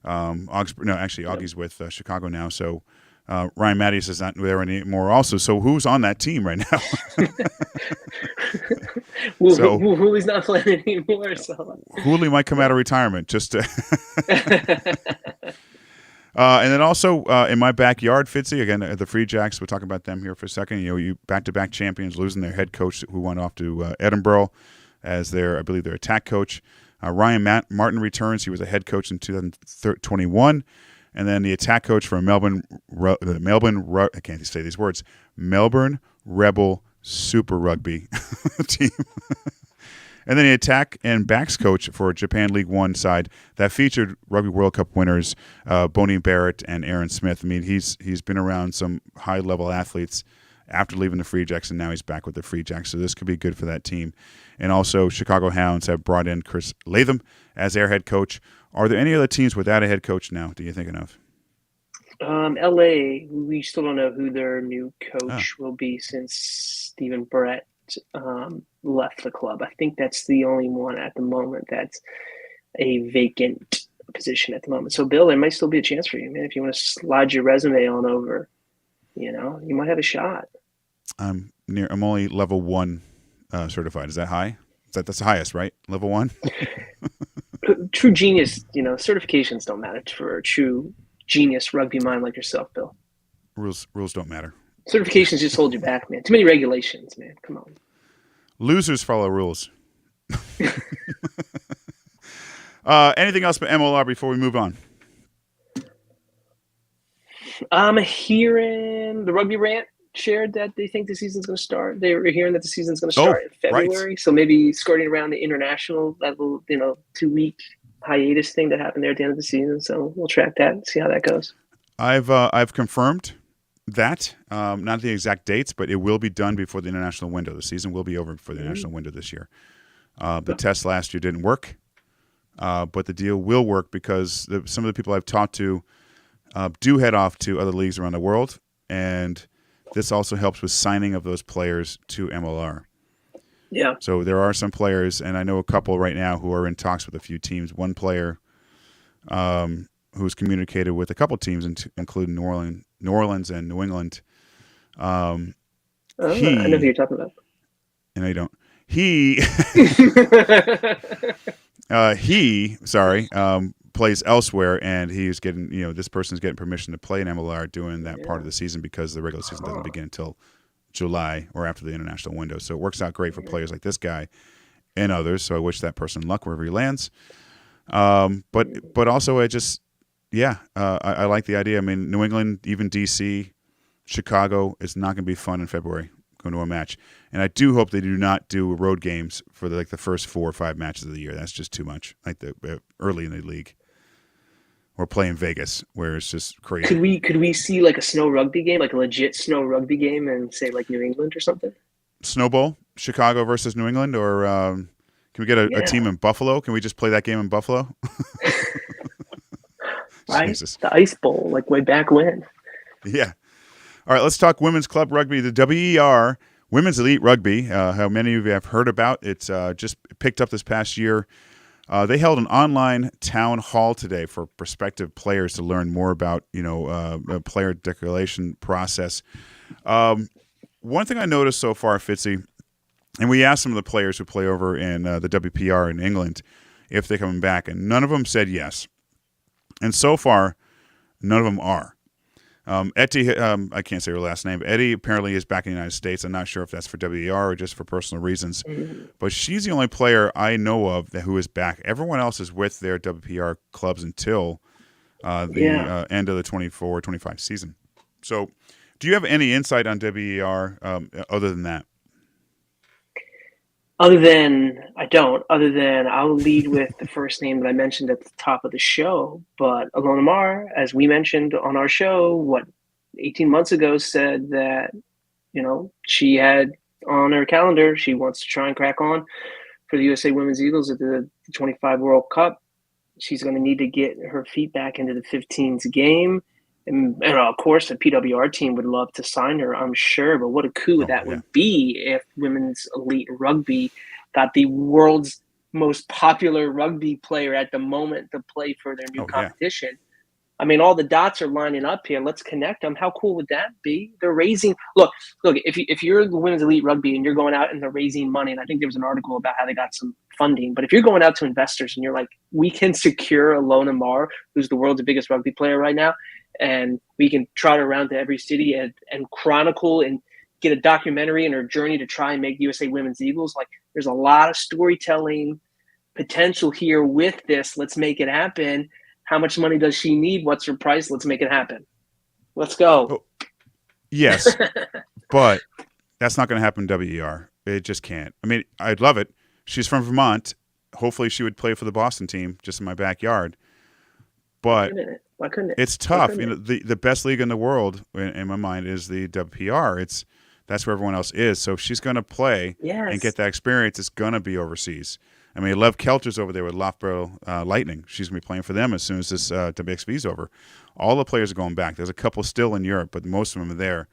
Augie's with Chicago now. So Ryan Matthews is not there anymore also. So who's on that team right now? Hooley's not playing anymore. So Hooley might come out of retirement just to and then also in my backyard, Fitzy, again, the Free Jacks, we'll talk about them here for a second. You back-to-back champions, losing their head coach who went off to Edinburgh as their attack coach. Ryan Martin returns. He was a head coach in 2021. And then the attack coach for Melbourne Rebel Super Rugby team. And then the attack and backs coach for Japan League One side that featured Rugby World Cup winners Bonnie Barrett and Aaron Smith. I mean, he's been around some high-level athletes after leaving the Free Jacks, and now he's back with the Free Jacks. So this could be good for that team. And also, Chicago Hounds have brought in Chris Latham as their head coach. Are there any other teams without a head coach now, do you think of? LA, we still don't know who their new coach will be since Stephen Brett left the club. I think that's the only one at the moment that's a vacant position at the moment. So, Bill, there might still be a chance for you, man. If you want to slide your resume on over, you might have a shot. I'm only level 1 certified. Is that high? That's the highest, right? Level 1? True genius, certifications don't matter for a true genius rugby mind like yourself, Bill. Rules don't matter. Certifications just hold you back, man. Too many regulations, man. Come on. Losers follow rules. Anything else but MLR before we move on? I'm hearing the Rugby Rant shared that they think the season's going to start. They were hearing that the season's going to start in February. Right. So maybe skirting around the international level, 2-week hiatus thing that happened there at the end of the season. So we'll track that and see how that goes. I've confirmed that, not the exact dates, but it will be done before the international window. The season will be over before the international window this year. The test last year didn't work, but the deal will work because some of the people I've talked to do head off to other leagues around the world, and this also helps with signing of those players to MLR. Yeah. So there are some players, and I know a couple right now who are in talks with a few teams. One player who's communicated with a couple teams, including New Orleans and New England. I know who you're talking about. And I don't. He plays elsewhere, and he's getting, this person's getting permission to play in MLR during that part of the season because the regular season doesn't begin until July or after the international window. So it works out great for players like this guy and others. So I wish that person luck wherever he lands. But also I just, I like the idea. I mean, New England, even DC, Chicago is not going to be fun in February going to a match. And I do hope they do not do road games for the first 4 or 5 matches of the year. That's just too much. Like the early in the league, or play in Vegas where it's just crazy. Could we see like a snow rugby game, like a legit snow rugby game, and say like New England or something? Snow Bowl, Chicago versus New England, or can we get a team in Buffalo? Can we just play that game in Buffalo? Right, Jesus. the Ice Bowl, like way back when. Yeah. All right, let's talk women's club rugby. The WER, Women's Elite Rugby, how many of you have heard about. It's just picked up this past year. They held an online town hall today for prospective players to learn more about, a player declaration process. One thing I noticed so far, Fitzy, and we asked some of the players who play over in the WPR in England if they're coming back, and none of them said yes. And so far, none of them are. Etty, I can't say her last name, but Etty apparently is back in the United States. I'm not sure if that's for WER or just for personal reasons. But she's the only player I know of who is back. Everyone else is with their WPR clubs until the end of the 24-25 season. So do you have any insight on WER other than that? Other than I'll lead with the first name that I mentioned at the top of the show. But Alona Mar, as we mentioned on our show, 18 months ago, said that, she had on her calendar, she wants to try and crack on for the USA Women's Eagles at the 25 World Cup. She's going to need to get her feet back into the 15s game. And of course, the PWR team would love to sign her, I'm sure. But what a coup that would be if Women's Elite Rugby got the world's most popular rugby player at the moment to play for their new competition. Yeah. I mean, all the dots are lining up here. Let's connect them. How cool would that be? They're raising – look, if you're the Women's Elite Rugby and you're going out and they're raising money, and I think there was an article about how they got some funding, but if you're going out to investors and you're like, we can secure Alona Mar, who's the world's biggest rugby player right now, and we can trot her around to every city and chronicle and get a documentary in her journey to try and make USA Women's Eagles. Like, there's a lot of storytelling potential here with this. Let's make it happen. How much money does she need? What's her price? Let's make it happen. Let's go. Oh, yes, but that's not going to happen in WER. It just can't. I mean, I'd love it. She's from Vermont. Hopefully she would play for the Boston team just in my backyard. But why couldn't it? It's tough. The best league in the world, in my mind, is the WPR. That's where everyone else is. So if she's going to play and get that experience, it's going to be overseas. I mean, Lev Kelter's over there with Loughborough Lightning. She's going to be playing for them as soon as this WXV is over. All the players are going back. There's a couple still in Europe, but most of them are there.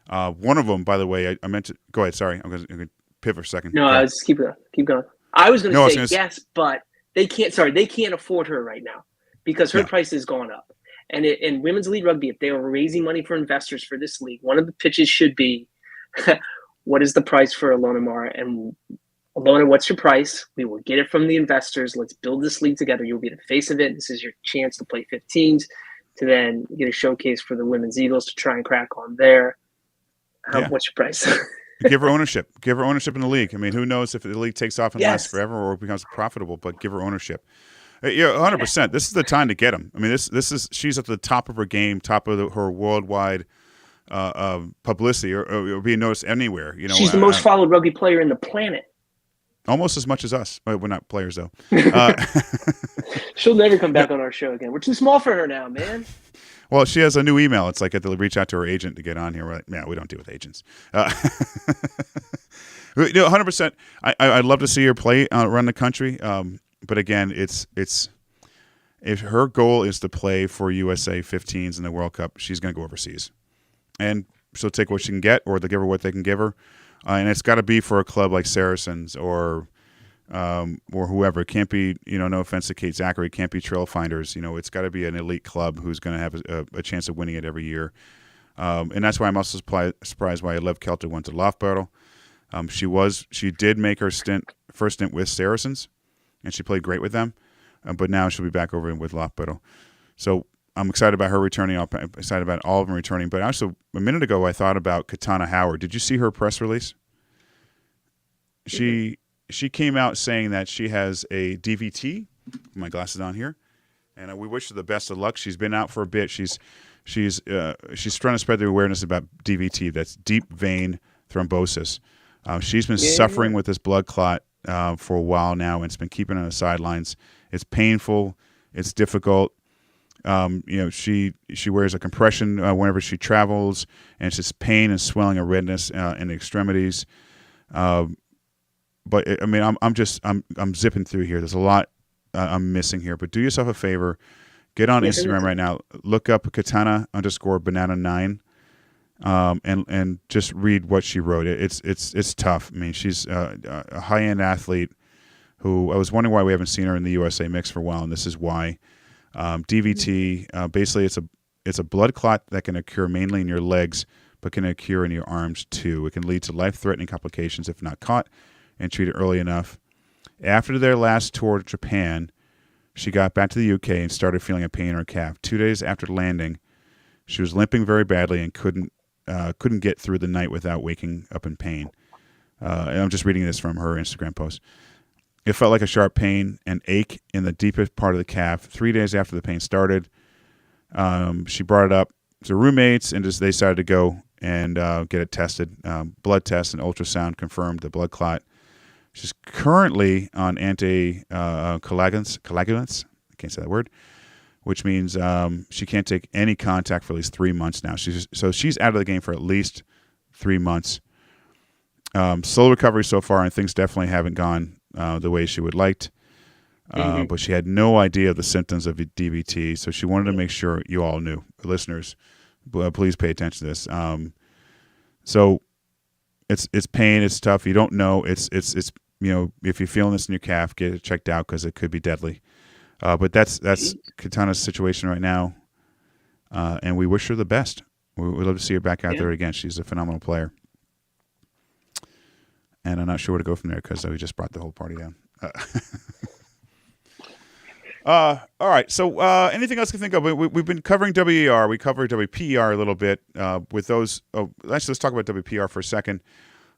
One of them, by the way, I meant to – go ahead. Sorry. I'm going to pivot for a second. No, I was just keep going. I was going to say yes, but they can't afford her right now because her price is going up. And in Women's Elite Rugby, if they are raising money for investors for this league, one of the pitches should be, what is the price for Alona Mar? And Alona, what's your price? We will get it from the investors. Let's build this league together. You'll be the face of it. This is your chance to play 15s, to then get a showcase for the Women's Eagles to try and crack on there. What's your price? Give her ownership. Give her ownership in the league. I mean, who knows if the league takes off and lasts forever or becomes profitable, but give her ownership. Yeah, 100%. This is the time to get him. I mean, this is she's at the top of her game, top of her worldwide publicity, or being noticed anywhere. You know, She's the most followed rugby player in the planet. Almost as much as us. We're not players though. She'll never come back on our show again. We're too small for her now, man. Well, she has a new email. It's like I have to reach out to her agent to get on here. We're like, yeah, we don't deal with agents. 100%. I'd love to see her play around the country. But again, it's if her goal is to play for USA 15s in the World Cup, she's going to go overseas, and she'll take what she can get, or they'll give her what they can give her, and it's got to be for a club like Saracens or whoever. It can't be, no offense to Kate Zachary, it can't be Trailfinders. It's got to be an elite club who's going to have a chance of winning it every year, and that's why I'm also surprised why Lev Kelter went to Loughborough. She did make her first stint with Saracens, and she played great with them. But now she'll be back over with Loughborough. So I'm excited about her returning. I'm excited about all of them returning. But also, a minute ago, I thought about Katana Howard. Did you see her press release? She came out saying that she has a DVT. My glasses on here, and we wish her the best of luck. She's been out for a bit. She's trying to spread the awareness about DVT. That's deep vein thrombosis. She's been suffering with this blood clot for a while now, and it's been keeping her on the sidelines. It's painful. It's difficult. She wears a compression whenever she travels, and it's just pain and swelling and redness in the extremities. But I mean, I'm zipping through here. There's a lot I'm missing here. But do yourself a favor, get on Instagram right now. Look up Katana_banana9. And just read what she wrote. It's tough. I mean, she's a high-end athlete who I was wondering why we haven't seen her in the USA mix for a while, and this is why. DVT, basically it's a blood clot that can occur mainly in your legs, but can occur in your arms too. It can lead to life-threatening complications if not caught and treated early enough. After their last tour to Japan, she got back to the UK and started feeling a pain in her calf. 2 days after landing, she was limping very badly and couldn't get through the night without waking up in pain. And I'm just reading this from her Instagram post. It felt like a sharp pain and ache in the deepest part of the calf. 3 days after the pain started, she brought it up to roommates, and they decided to go and get it tested. Blood test and ultrasound confirmed the blood clot. She's currently on anticoagulants. I can't say that word. Which means she can't take any contact for at least 3 months now. She's out of the game for at least 3 months. Slow recovery so far, and things definitely haven't gone the way she would liked. But she had no idea of the symptoms of DVT, so she wanted to make sure you all knew. Listeners, please pay attention to this. So it's pain, it's tough. You don't know. It's if you're feeling this in your calf, get it checked out because it could be deadly. But that's Katana's situation right now, and we wish her the best. We'd love to see her back out there again. She's a phenomenal player. And I'm not sure where to go from there because we just brought the whole party down. All right. So anything else you can think of? We've been covering WER. We covered WPER a little bit with those. Let's talk about WPR for a second.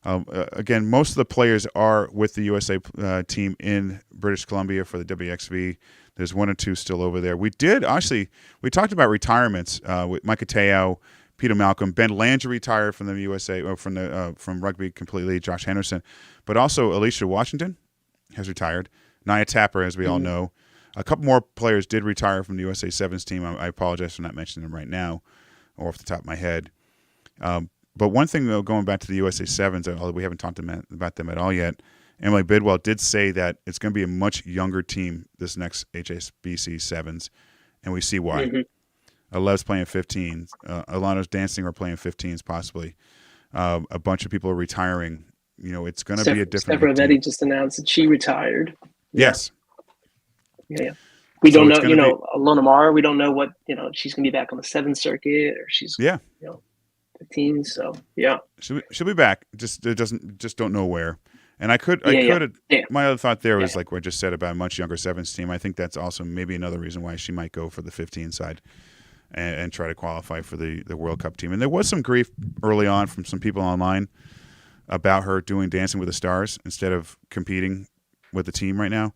Again, most of the players are with the USA team in British Columbia for the WXV. There's one or two still over there. We talked about retirements with Micah Teo, Peter Malcolm, Ben Landry retired from the USA, or from rugby completely, Josh Henderson, but also Alicia Washington has retired. Nia Tapper, as we all know. A couple more players did retire from the USA Sevens team. I apologize for not mentioning them right now or off the top of my head. But one thing, though, going back to the USA Sevens, although we haven't talked about them at all yet, Emily Bidwell did say that it's going to be a much younger team this next HSBC Sevens, and we see why. Alev's playing 15s. Alano's dancing or playing 15s possibly. A bunch of people are retiring. It's going to be a different team. Steph just announced that she retired. Yes. Yeah. We don't know, Alona Mara, we don't know what, she's going to be back on the 7th circuit or she's, 15. So, yeah. She'll be back. Just don't know where. And my other thought there was like what I just said about a much younger Sevens team. I think that's also maybe another reason why she might go for the 15 side and try to qualify for the World Cup team. And there was some grief early on from some people online about her doing Dancing with the Stars instead of competing with the team right now.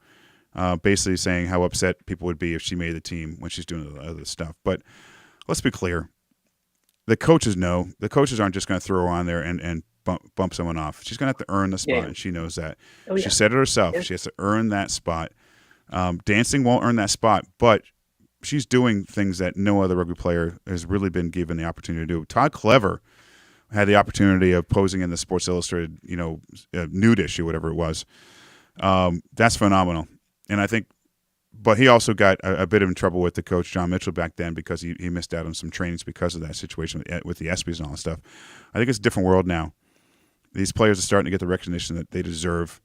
basically saying how upset people would be if she made the team when she's doing the other stuff. But let's be clear. The coaches know. The coaches aren't just going to throw her on there and bump someone off. She's going to have to earn the spot, and she knows that. Oh, yeah. She said it herself. Yeah. She has to earn that spot. Dancing won't earn that spot, but she's doing things that no other rugby player has really been given the opportunity to do. Todd Clever had the opportunity of posing in the Sports Illustrated, nude issue, whatever it was. That's phenomenal. And I think, but he also got a bit of trouble with the coach, John Mitchell, back then because he missed out on some trainings because of that situation with the ESPYs and all that stuff. I think it's a different world now. These players are starting to get the recognition that they deserve,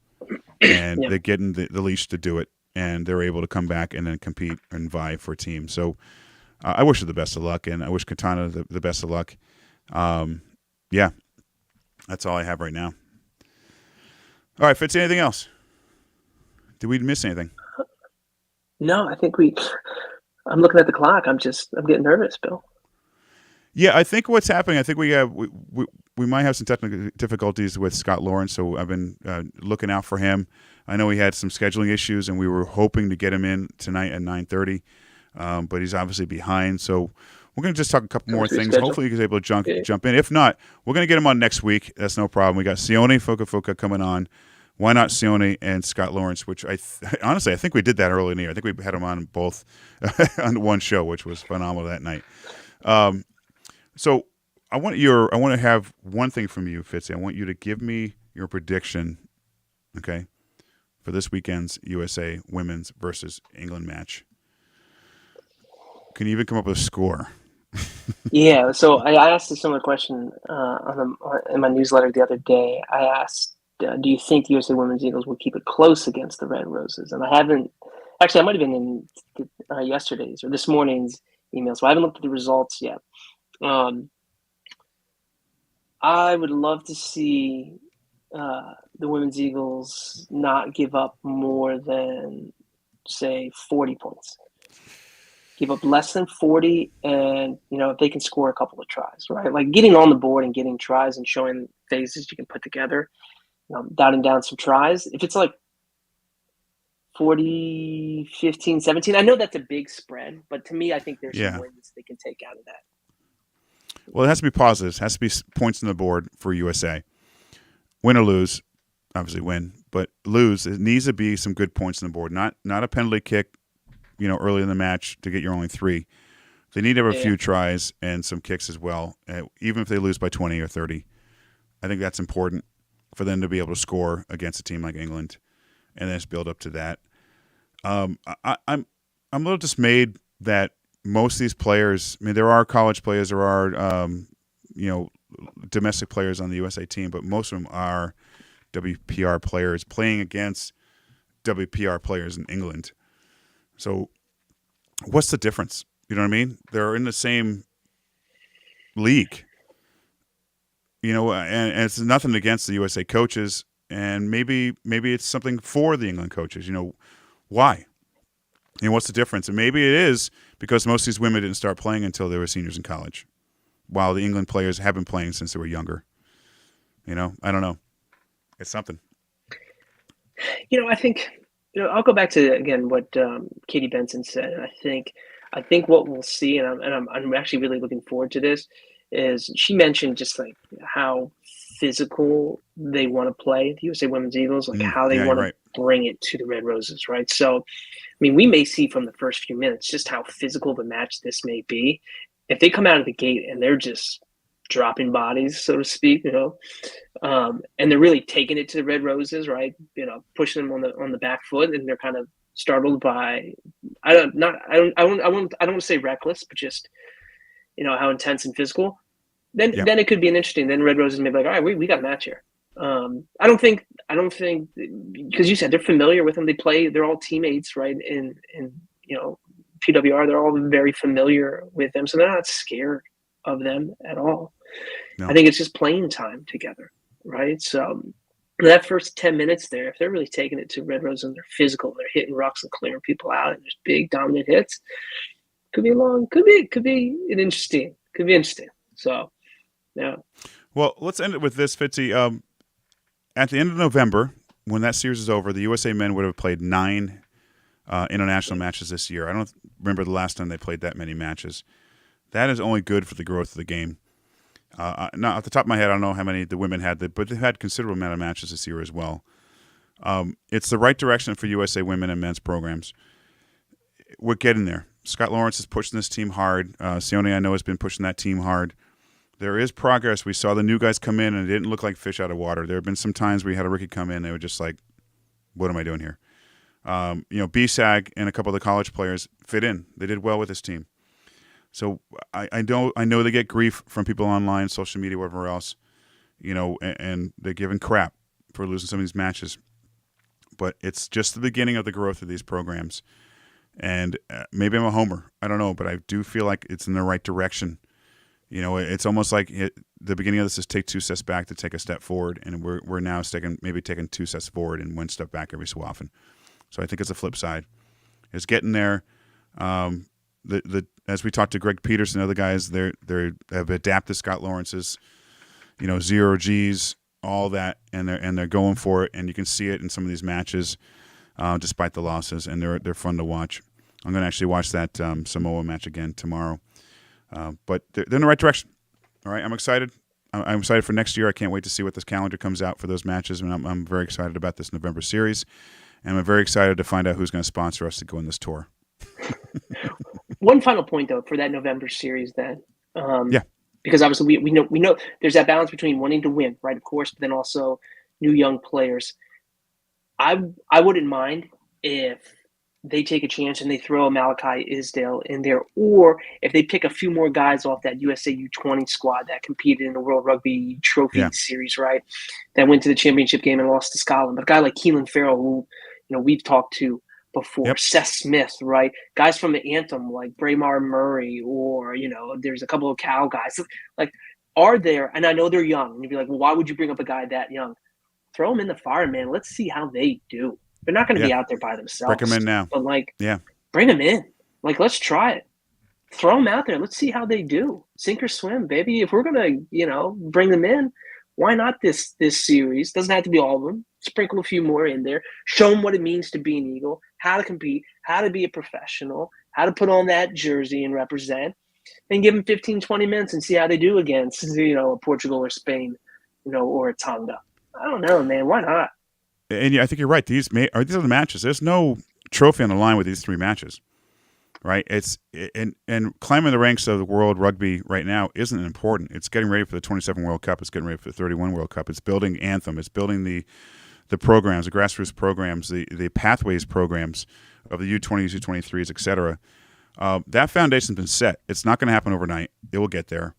and they're getting the leash to do it, and they're able to come back and then compete and vie for a team. So I wish her the best of luck, and I wish Katana the best of luck. Yeah, that's all I have right now. All right, Fitzy, anything else? Did we miss anything? No, I think I'm looking at the clock. I'm getting nervous, Bill. Yeah, I think what's happening, I think we might have some technical difficulties with Scott Lawrence, so I've been looking out for him. I know he had some scheduling issues, and we were hoping to get him in tonight at 9:30, but he's obviously behind. So we're going to just talk a couple more things. Hopefully he's able to jump in. If not, we're going to get him on next week. That's no problem. We got Sione Fukafuka coming on. Why not Sione and Scott Lawrence, which honestly, I think we did that early in the year. I think we had them on both on one show, which was phenomenal that night. So I want to have one thing from you, Fitzy. I want you to give me your prediction, okay, for this weekend's USA Women's versus England match. Can you even come up with a score? Yeah, so I asked a similar question in my newsletter the other day. I asked, do you think the USA Women's Eagles will keep it close against the Red Roses? And I haven't – actually, I might have been in yesterday's or this morning's email, so I haven't looked at the results yet. I would love to see the Women's Eagles not give up more than, say, 40 points. Give up less than 40, and if they can score a couple of tries, right? Like getting on the board and getting tries and showing phases you can put together, dotting down some tries. If it's like 40, 15, 17, I know that's a big spread, but to me, I think there's some wins they can take out of that. Well, it has to be positives. It has to be points on the board for USA. Win or lose, obviously win, but lose, it needs to be some good points on the board. Not a penalty kick, early in the match to get your only 3. They need to have a few tries and some kicks as well, even if they lose by 20 or 30. I think that's important for them to be able to score against a team like England and then just build up to that. I'm a little dismayed that most of these players, I mean, there are college players, there are, domestic players on the USA team, but most of them are WPR players playing against WPR players in England. So what's the difference? You know what I mean? They're in the same league, and it's nothing against the USA coaches, and maybe it's something for the England coaches. Why? What's the difference? And maybe it is because most of these women didn't start playing until they were seniors in college, while the England players have been playing since they were younger. I don't know. It's something. I think I'll go back to again what Katie Benson said. And I think what we'll see, and I'm actually really looking forward to this, is she mentioned just like how physical they want to play the USA Women's Eagles, like how they want to bring it to the Red Roses, right? So, I mean, we may see from the first few minutes just how physical the match this may be. If they come out of the gate and they're just dropping bodies, so to speak, and they're really taking it to the Red Roses, right? Pushing them on the back foot, and they're kind of startled by I don't want to say reckless, but just how intense and physical. Then it could be an interesting. Then Red Roses may be like, all right, we got a match here. I don't think because you said they're familiar with them. They're all teammates, right? In PWR, they're all very familiar with them, so they're not scared of them at all. No. I think it's just playing time together, right? So that first 10 minutes there, if they're really taking it to Red Roses and they're physical, they're hitting rucks and clearing people out, and there's big dominant hits, could be interesting. So, yeah. Well, let's end it with this, Fitzy. At the end of November, when that series is over, the USA men would have played 9 international matches this year. I don't remember the last time they played that many matches. That is only good for the growth of the game. Now, off the top of my head, I don't know how many the women had, but they've had considerable amount of matches this year as well. It's the right direction for USA women and men's programs. We're getting there. Scott Lawrence is pushing this team hard. Sione, I know, has been pushing that team hard. There is progress. We saw the new guys come in, and it didn't look like fish out of water. There have been some times we had a rookie come in, they were just like, what am I doing here? BSAG and a couple of the college players fit in. They did well with this team. So I know they get grief from people online, social media, whatever else, and they're giving crap for losing some of these matches. But it's just the beginning of the growth of these programs. And maybe I'm a homer. I don't know, but I do feel like it's in the right direction. It's almost like the beginning of this is take 2 steps back to take a step forward, and we're now taking 2 steps forward and 1 step back every so often. So I think it's a flip side. It's getting there. As we talked to Greg Peterson and other guys, they have adapted Scott Lawrence's, 0 Gs, all that, and they're going for it, and you can see it in some of these matches, despite the losses, and they're fun to watch. I'm going to actually watch that Samoa match again tomorrow. But they're in the right direction. All right, I'm excited. I'm excited for next year. I can't wait to see what this calendar comes out for those matches, and I'm very excited about this November series, and I'm very excited to find out who's going to sponsor us to go on this tour. One final point, though, for that November series, then. Yeah. Because obviously we know there's that balance between wanting to win, right? Of course, but then also new young players. I wouldn't mind if they take a chance and they throw a Malachi Isdale in there, or if they pick a few more guys off that USA U20 squad that competed in the World Rugby Trophy Series, right? That went to the championship game and lost to Scotland. But a guy like Keelan Farrell, who we've talked to before, Seth Smith, right? Guys from the Anthem like Braemar Murray, or there's a couple of Cal guys. Like, are there? And I know they're young. And you'd be like, well, why would you bring up a guy that young? Throw them in the fire, man. Let's see how they do. They're not going to be out there by themselves. Bring them in now. But bring them in. Like, let's try it. Throw them out there. Let's see how they do. Sink or swim, baby. If we're going to, bring them in, why not this series? Doesn't have to be all of them. Sprinkle a few more in there. Show them what it means to be an Eagle, how to compete, how to be a professional, how to put on that jersey and represent, and give them 15, 20 minutes and see how they do against, Portugal or Spain, or a Tonga. I don't know, man. Why not? And I think you're right. These are the matches. There's no trophy on the line with these 3 matches, right? It's and climbing the ranks of the world rugby right now isn't important. It's getting ready for the 27 World Cup. It's getting ready for the 31 World Cup. It's building Anthem. It's building the programs, the grassroots programs, the pathways programs of the U20s, U23s, et cetera. That foundation's been set. It's not going to happen overnight. It will get there.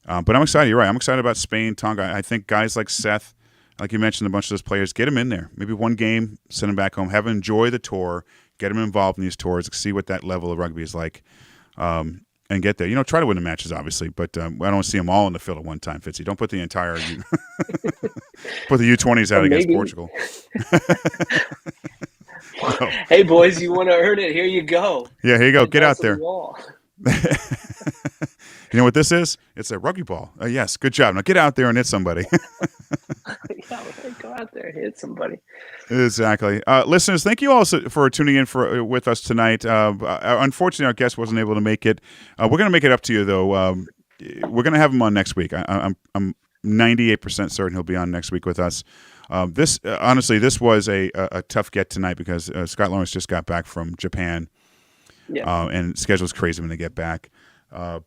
But I'm excited. You're right. I'm excited about Spain, Tonga. I think guys like Seth, like you mentioned, a bunch of those players, get them in there. Maybe one game, send them back home, have them enjoy the tour, get them involved in these tours, see what that level of rugby is like, and get there. Try to win the matches, obviously, but I don't see them all in the field at one time, Fitzy. Don't put the entire put the U20s out against Portugal. No. Hey, boys, you want to earn it? Here you go. Yeah, here you go. Get out there. You know what this is? It's a rugby ball. Yes, good job. Now get out there and hit somebody. Go out there and hit somebody. Exactly. Listeners, thank you all for tuning in with us tonight. Unfortunately, our guest wasn't able to make it. We're going to make it up to you, though. We're going to have him on next week. I'm 98% certain he'll be on next week with us. This was a tough get tonight because Scott Lawrence just got back from Japan, and schedule's crazy when they get back.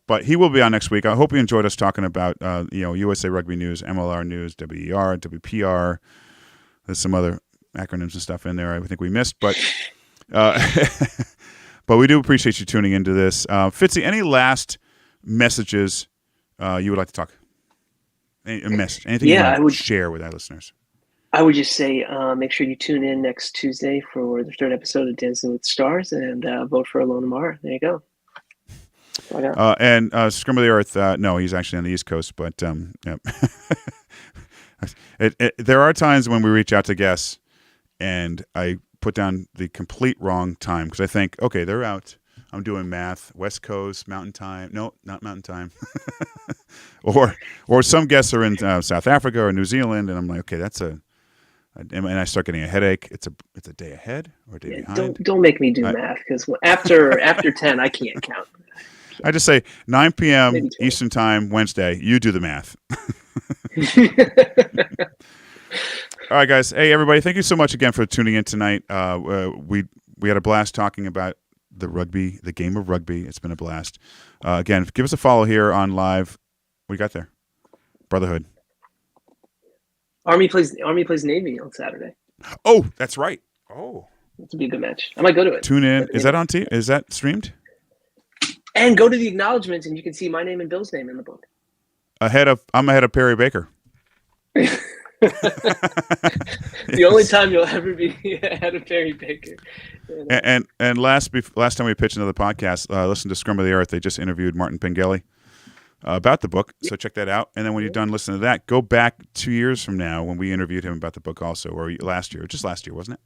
But he will be on next week. I hope you enjoyed us talking about USA Rugby news, MLR news, WER, WPR. There's some other acronyms and stuff in there I think we missed, but but we do appreciate you tuning into this. Fitzy, any last messages you would like to talk? Anything you want to share with our listeners? I would just say make sure you tune in next Tuesday for the 3rd episode of Dancing with Stars and vote for Alona Mara. There you go. And Scrum of the Earth, no, he's actually on the East Coast, but there are times when we reach out to guests and I put down the complete wrong time because I think, okay, they're out. I'm doing math, West Coast, Mountain Time. No, not Mountain Time. or some guests are in South Africa or New Zealand, and I'm like, okay, that's And I start getting a headache. It's a day ahead or a day behind. Don't make me do math, because after 10, I can't count. I just say 9 p.m. Eastern Time, Wednesday. You do the math. All right, guys. Hey, everybody. Thank you so much again for tuning in tonight. We had a blast talking about the game of rugby. It's been a blast. Again, give us a follow here on live. What you got there? Brotherhood. Army plays Navy on Saturday. Oh, that's right. Oh, it's be a good match. I might go to it. Tune in. Is that on TV? Is that streamed? And go to the acknowledgments, and you can see my name and Bill's name in the book. I'm ahead of Perry Baker. The only time you'll ever be ahead of Perry Baker. And last time we pitched another podcast, listen to Scrum of the Earth. They just interviewed Martin Pengelly about the book, so check that out. And then when you're done listening to that, go back 2 years from now when we interviewed him about the book also, or last year, wasn't it?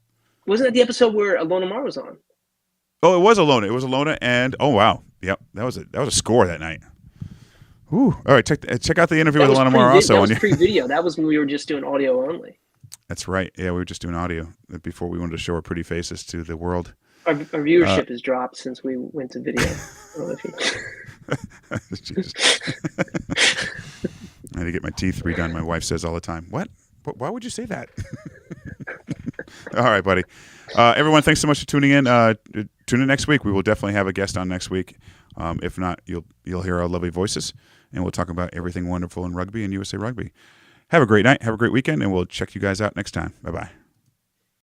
Wasn't that the episode where Alona Mar was on? Oh, it was Alona. It was Alona, and oh wow, yep, that was a score that night. Ooh. All right, check out the interview with Alona Mar also. That was pre-video. That was when we were just doing audio only. That's right. Yeah, we were just doing audio before we wanted to show our pretty faces to the world. Our viewership has dropped since we went to video. Jesus. I had to get my teeth redone. My wife says all the time, "What? Why would you say that?" All right, buddy. Everyone, thanks so much for tuning in. Tune in next week. We will definitely have a guest on next week. If not, you'll hear our lovely voices, and we'll talk about everything wonderful in rugby and USA Rugby. Have a great night. Have a great weekend, and we'll check you guys out next time. Bye-bye.